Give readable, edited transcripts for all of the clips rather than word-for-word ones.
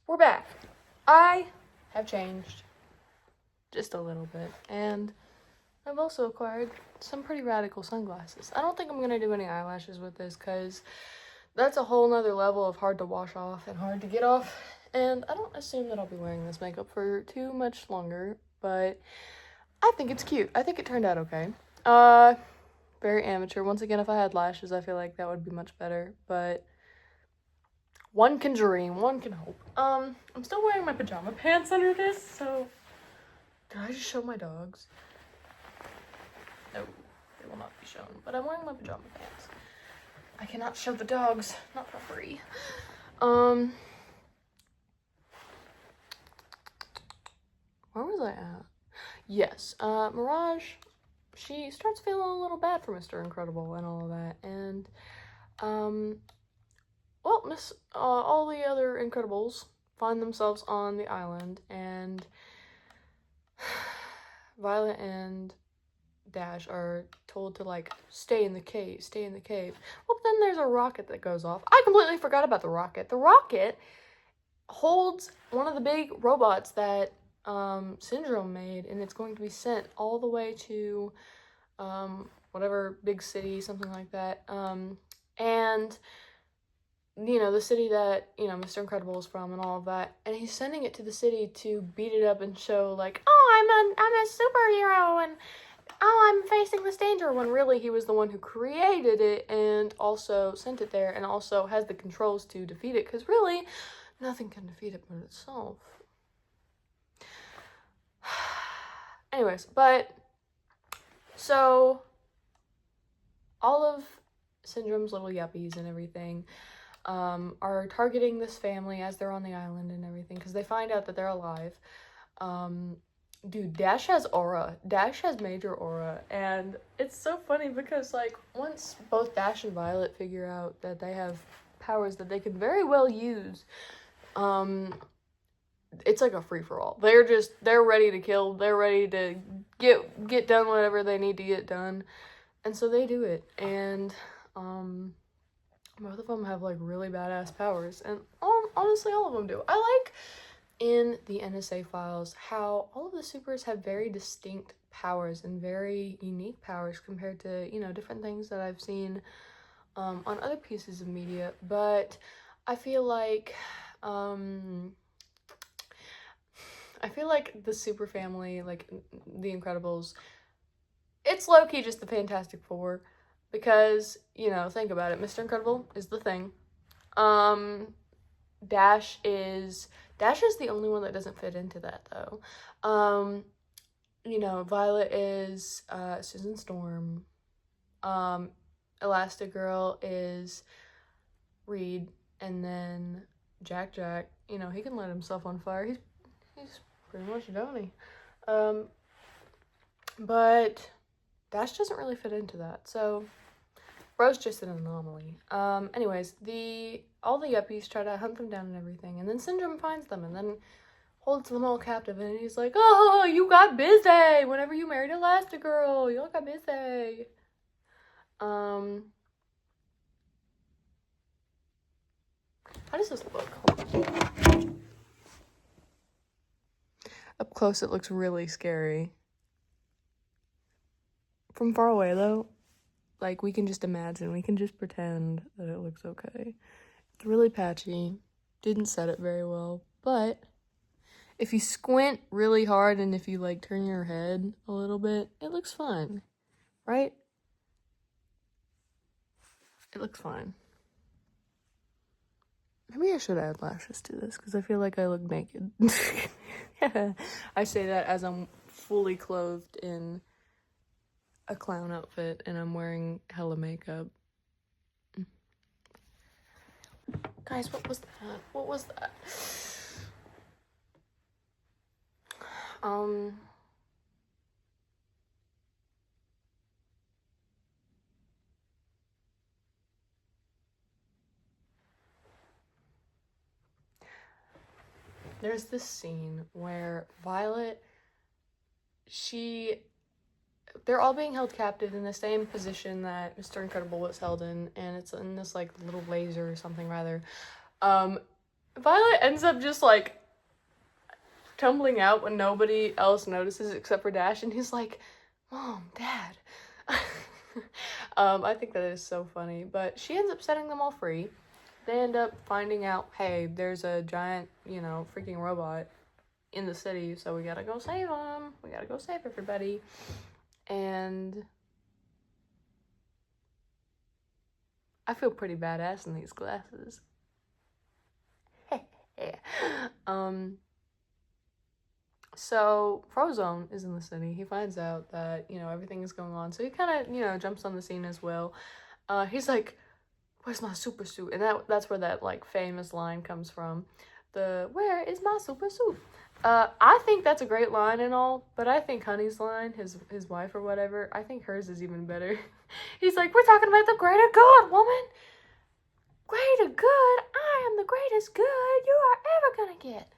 we're back. I have changed just a little bit, and I've also acquired some pretty radical sunglasses. I don't think I'm going to do any eyelashes with this, because that's a whole nother level of hard to wash off and hard to get off, and I don't assume that I'll be wearing this makeup for too much longer, but I think it's cute. I think it turned out okay. Very amateur. Once again, if I had lashes, I feel like that would be much better, but one can dream, one can hope. I'm still wearing my pajama pants under this, so did I just show my dogs? No, they will not be shown, but I'm wearing my pajama pants. I cannot show the dogs, not for free. Where was I at? Yes, Mirage, she starts feeling a little bad for Mr. Incredible and all of that, and, well, all the other Incredibles find themselves on the island, and Violet and Dash are told to, like, stay in the cave. Well, then there's a rocket that goes off. I completely forgot about the rocket. The rocket holds one of the big robots that Syndrome made, and it's going to be sent all the way to whatever big city, something like that. And you know, the city that, you know, Mr. Incredible is from and all of that, and he's sending it to the city to beat it up and show, like, oh, I'm a superhero, and oh, I'm facing this danger, when really he was the one who created it and also sent it there and also has the controls to defeat it, because really, nothing can defeat it but itself. Anyways, but, so, all of Syndrome's little yuppies and everything are targeting this family as they're on the island and everything, because they find out that they're alive. Dude, Dash has aura. Dash has major aura, and it's so funny because, like, once both Dash and Violet figure out that they have powers that they can very well use, it's like a free-for-all. They're ready to kill. They're ready to get done whatever they need to get done, and so they do it, and, both of them have, like, really badass powers, and honestly, all of them do. I like, in the NSA files, how all of the supers have very distinct powers and very unique powers compared to, you know, different things that I've seen on other pieces of media, but I feel like, the super family, like, the Incredibles, it's low-key just the Fantastic Four. Because, you know, think about it. Mr. Incredible is the Thing. Dash is the only one that doesn't fit into that, though. You know, Violet is Susan Storm. Elastigirl is Reed, and then Jack, you know, he can light himself on fire. He's pretty much Donnie. But Dash doesn't really fit into that, so Bro's just an anomaly. Anyways, all the yuppies try to hunt them down and everything, and then Syndrome finds them and then holds them all captive, and he's like, oh, you got busy whenever you married Elastigirl. You all got busy. How does this look? Up close, it looks really scary. From far away, though, like, we can just imagine, we can just pretend that it looks okay. It's really patchy, didn't set it very well, but if you squint really hard and if you, like, turn your head a little bit, it looks fine, right? It looks fine. Maybe I should add lashes to this, because I feel like I look naked. Yeah. I say that as I'm fully clothed in a clown outfit and I'm wearing hella makeup. Guys, what was that? What was that? There's this scene where Violet, they're all being held captive in the same position that Mr. Incredible was held in, and it's in this, like, little laser or something, rather. Violet ends up just, like, tumbling out when nobody else notices except for Dash, and he's like, Mom, Dad. I think that is so funny, but she ends up setting them all free. They end up finding out, hey, there's a giant, you know, freaking robot in the city, so we gotta go save them. We gotta go save everybody. And I feel pretty badass in these glasses. So Frozone is in the city. He finds out that, you know, everything is going on. So he kind of, you know, jumps on the scene as well. He's like, where's my super suit? And that's where that, like, famous line comes from. Where is my super suit? I think that's a great line and all, but I think Honey's line, his wife or whatever, I think hers is even better. He's like, we're talking about the greater good, woman. Greater good? I am the greatest good you are ever gonna get.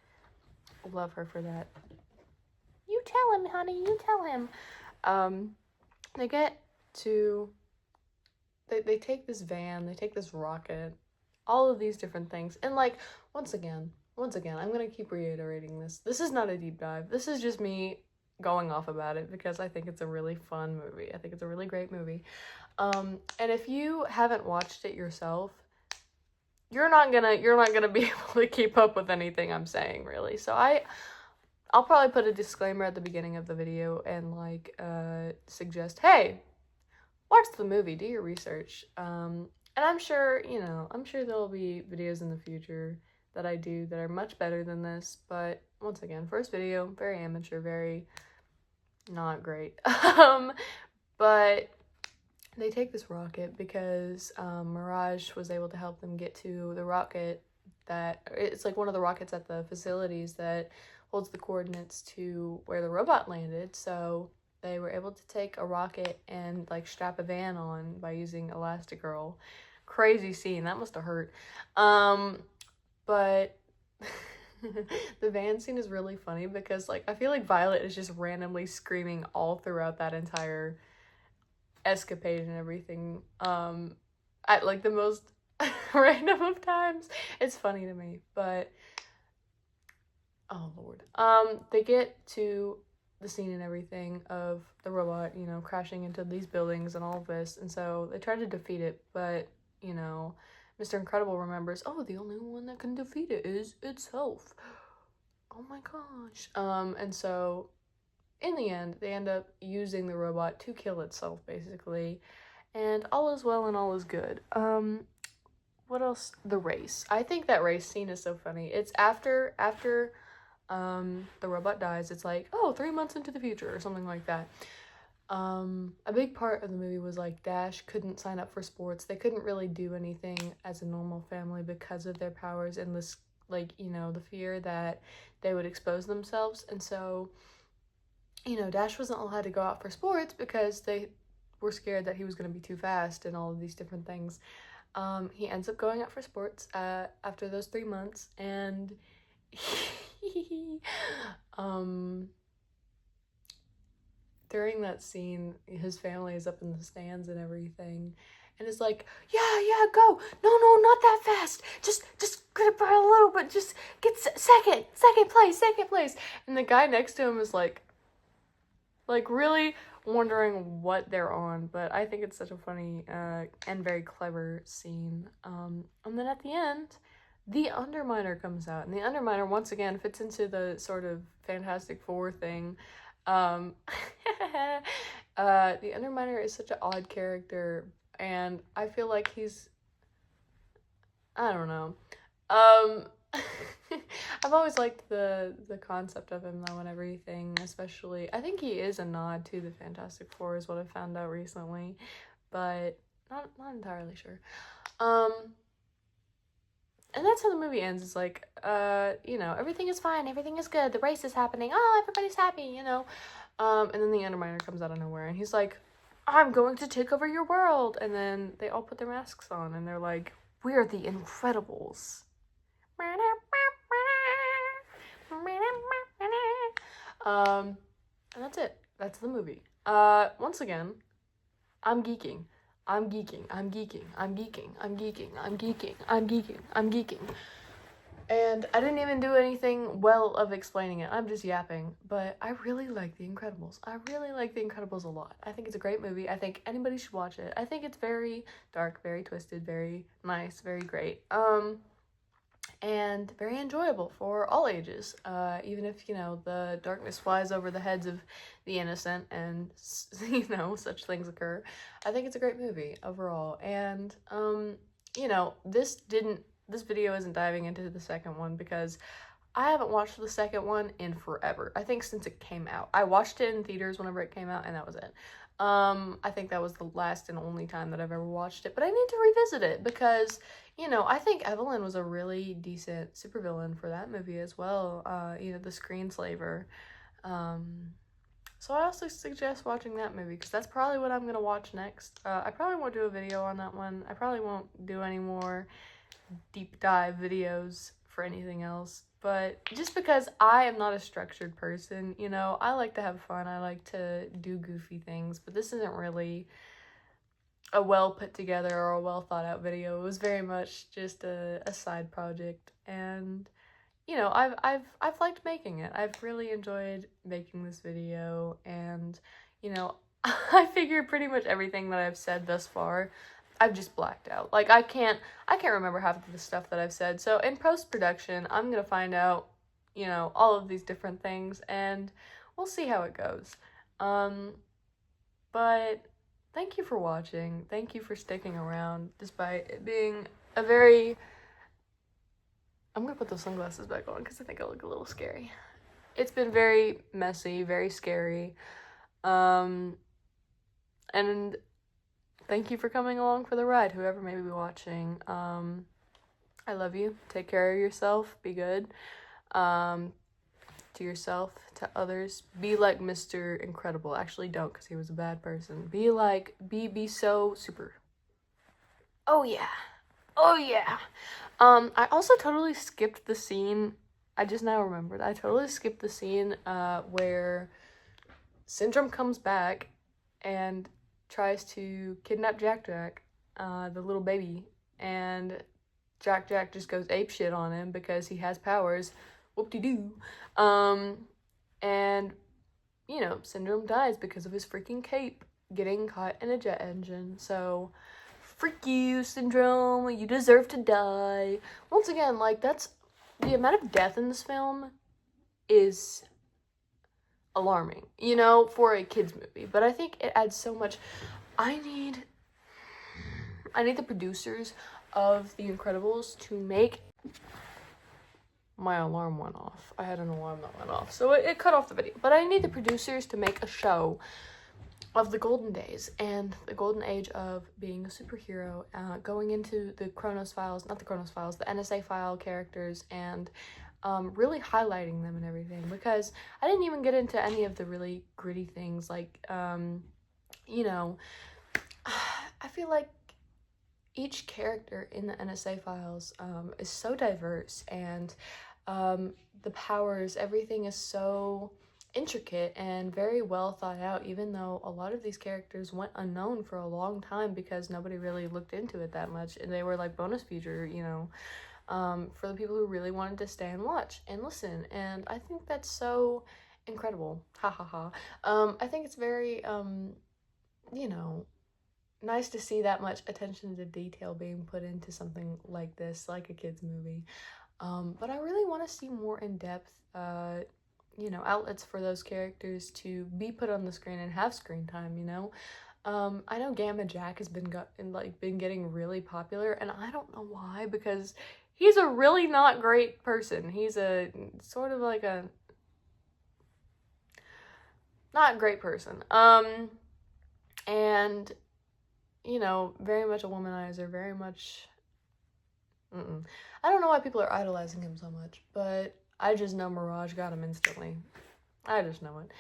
Love her for that. You tell him, honey, you tell him. They get to, they take this van, they take this rocket, all of these different things. And, like, once again, I'm gonna keep reiterating this. This is not a deep dive. This is just me going off about it because I think it's a really fun movie. I think it's a really great movie. And if you haven't watched it yourself, you're not gonna be able to keep up with anything I'm saying, really. So I'll probably put a disclaimer at the beginning of the video and, like, suggest, hey, watch the movie, do your research. And I'm sure, you know, there'll be videos in the future that I do that are much better than this, but once again, first video, very amateur, very not great. But they take this rocket because Mirage was able to help them get to the rocket it's like one of the rockets at the facilities that holds the coordinates to where the robot landed, so they were able to take a rocket and, like, strap a van on by using Elastigirl. Crazy scene, that must have hurt. But the van scene is really funny because, like, I feel like Violet is just randomly screaming all throughout that entire escapade and everything, at, like, the most random of times. It's funny to me, but oh lord. They get to the scene and everything of the robot, you know, crashing into these buildings and all of this, and so they try to defeat it, but, you know, Mr. Incredible remembers, oh, the only one that can defeat it is itself. Oh my gosh. And so in the end, they end up using the robot to kill itself, basically, and all is well and all is good. What else? The race. I think that race scene is so funny. It's after the robot dies. It's like, oh, 3 months into the future or something like that. A big part of the movie was, like, Dash couldn't sign up for sports. They couldn't really do anything as a normal family because of their powers and this, like, you know, the fear that they would expose themselves. And so, you know, Dash wasn't allowed to go out for sports because they were scared that he was going to be too fast and all of these different things. He ends up going out for sports after those 3 months, and during that scene, his family is up in the stands and everything, and it's like, yeah, go, no, not that fast, just get it by a little bit, just get second place, and the guy next to him is like really wondering what they're on, but I think it's such a funny and very clever scene. And then at the end, the Underminer comes out, and the Underminer once again fits into the sort of Fantastic Four thing. The Underminer is such an odd character, and I feel like I don't know. I've always liked the concept of him though and everything, especially I think he is a nod to the Fantastic Four is what I found out recently, but not entirely sure. And that's how the movie ends. It's like, you know, everything is fine, everything is good, the race is happening, oh, everybody's happy, you know. And then the Underminer comes out of nowhere and he's like, I'm going to take over your world. And then they all put their masks on and they're like, we're the Incredibles. And that's it. That's the movie. Once again, I'm geeking. And I didn't even do anything well of explaining it. I'm just yapping. But I really like The Incredibles. I really like The Incredibles a lot. I think it's a great movie. I think anybody should watch it. I think it's very dark, very twisted, very nice, very great. And very enjoyable for all ages. Even if, you know, the darkness flies over the heads of the innocent and, you know, such things occur. I think it's a great movie overall. And, you know, this video isn't diving into the second one because I haven't watched the second one in forever. I think since it came out. I watched it in theaters whenever it came out, and that was it. I think that was the last and only time that I've ever watched it, but I need to revisit it because, you know, I think Evelyn was a really decent supervillain for that movie as well, you know, the screenslaver. So I also suggest watching that movie because that's probably what I'm going to watch next. I probably won't do a video on that one. I probably won't do any more deep dive videos for anything else, but just because I am not a structured person, you know, I like to have fun, I like to do goofy things, but this isn't really a well put together or a well thought out video. It was very much just a side project, and you know, I've liked making it. I've really enjoyed making this video, and you know, I figure pretty much everything that I've said thus far I've just blacked out. Like I can't remember half of the stuff that I've said. So in post-production, I'm going to find out, you know, all of these different things and we'll see how it goes. But thank you for watching. Thank you for sticking around despite it being a very I'm going to put those sunglasses back on cuz I think I look a little scary. It's been very messy, very scary. And thank you for coming along for the ride, whoever may be watching. I love you. Take care of yourself. Be good. To yourself, to others. Be like Mr. Incredible. Actually, don't, because he was a bad person. Be so super. Oh, yeah. Oh, yeah. I also totally skipped the scene. I just now remembered. I totally skipped the scene where Syndrome comes back and tries to kidnap Jack, the little baby, and Jack just goes apeshit on him because he has powers. Whoop-de-doo. And, you know, Syndrome dies because of his freaking cape getting caught in a jet engine. So, freak you, Syndrome. You deserve to die. Once again, like, that's the amount of death in this film is alarming, you know, for a kids movie, but I think it adds so much. I need the producers of The Incredibles to make my alarm went off. I had an alarm that went off, so it cut off the video, but I need the producers to make a show of the golden days and the golden age of being a superhero, going into the Chronos Files, not the Chronos Files, the NSA file characters, and really highlighting them and everything, because I didn't even get into any of the really gritty things, like, you know, I feel like each character in the NSA files is so diverse, and the powers, everything is so intricate and very well thought out, even though a lot of these characters went unknown for a long time because nobody really looked into it that much, and they were like bonus feature, you know, for the people who really wanted to stay and watch and listen, and I think that's so incredible. Ha ha ha. I think it's very, you know, nice to see that much attention to detail being put into something like this, like a kid's movie. But I really want to see more in-depth, you know, outlets for those characters to be put on the screen and have screen time, you know? I know Gamma Jack has been getting really popular, and I don't know why, because he's a really not great person. He's a sort of like a not great person. And you know, very much a womanizer, very much I don't know why people are idolizing him so much, but I just know Mirage got him instantly. I just know it.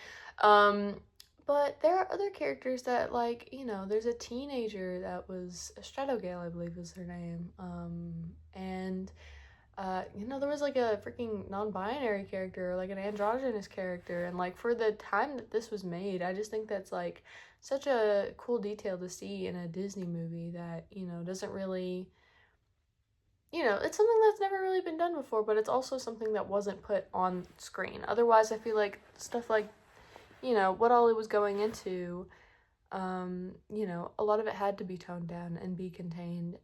But there are other characters that, like, you know, there's a teenager that was Stratogale, I believe is her name. And you know, there was like a freaking non-binary character, or like an androgynous character, and like for the time that this was made, I just think that's like such a cool detail to see in a Disney movie that, you know, doesn't really you know, it's something that's never really been done before, but it's also something that wasn't put on screen. Otherwise, I feel like stuff like, you know, what Ollie was going into, you know, a lot of it had to be toned down and be contained.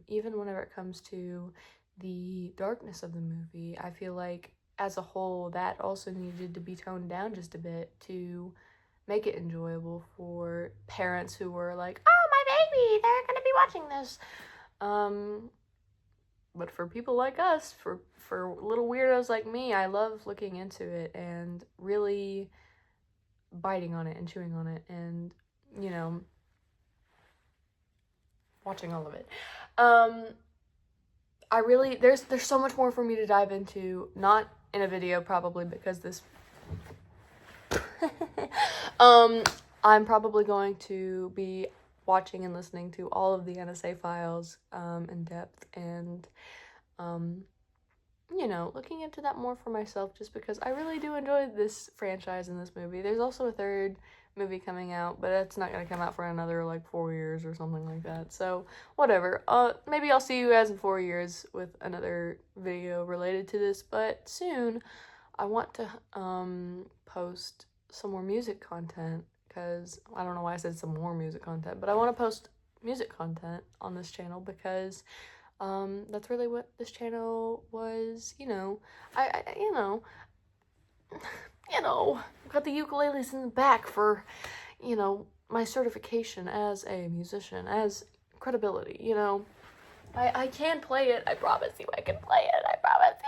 Even whenever it comes to the darkness of the movie, I feel like as a whole, that also needed to be toned down just a bit to make it enjoyable for parents who were like, oh, my baby, they're gonna be watching this. But for people like us, for little weirdos like me, I love looking into it and really biting on it and chewing on it and, you know, watching all of it. I really, there's so much more for me to dive into, not in a video probably because this I'm probably going to be watching and listening to all of the NSA files in depth and you know, looking into that more for myself just because I really do enjoy this franchise and this movie. There's also a third movie coming out, but it's not going to come out for another like 4 years or something like that. So, whatever. Maybe I'll see you guys in 4 years with another video related to this, but soon I want to post some more music content because I don't know why I said some more music content, but I want to post music content on this channel because that's really what this channel was, you know. I got the ukuleles in the back for, you know, my certification as a musician, as credibility, you know. I can play it. I promise you I can play it. I promise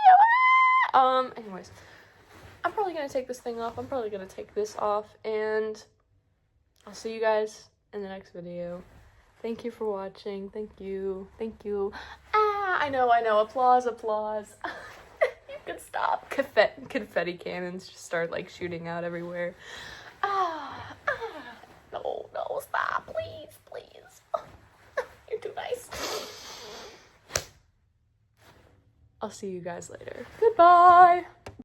you. Anyways, I'm probably going to take this thing off. I'm probably going to take this off, and I'll see you guys in the next video. Thank you for watching. Thank you. Thank you. I know. Applause. You can stop. Confetti cannons just start like shooting out everywhere. No, stop. Please. You're too nice. I'll see you guys later. Goodbye.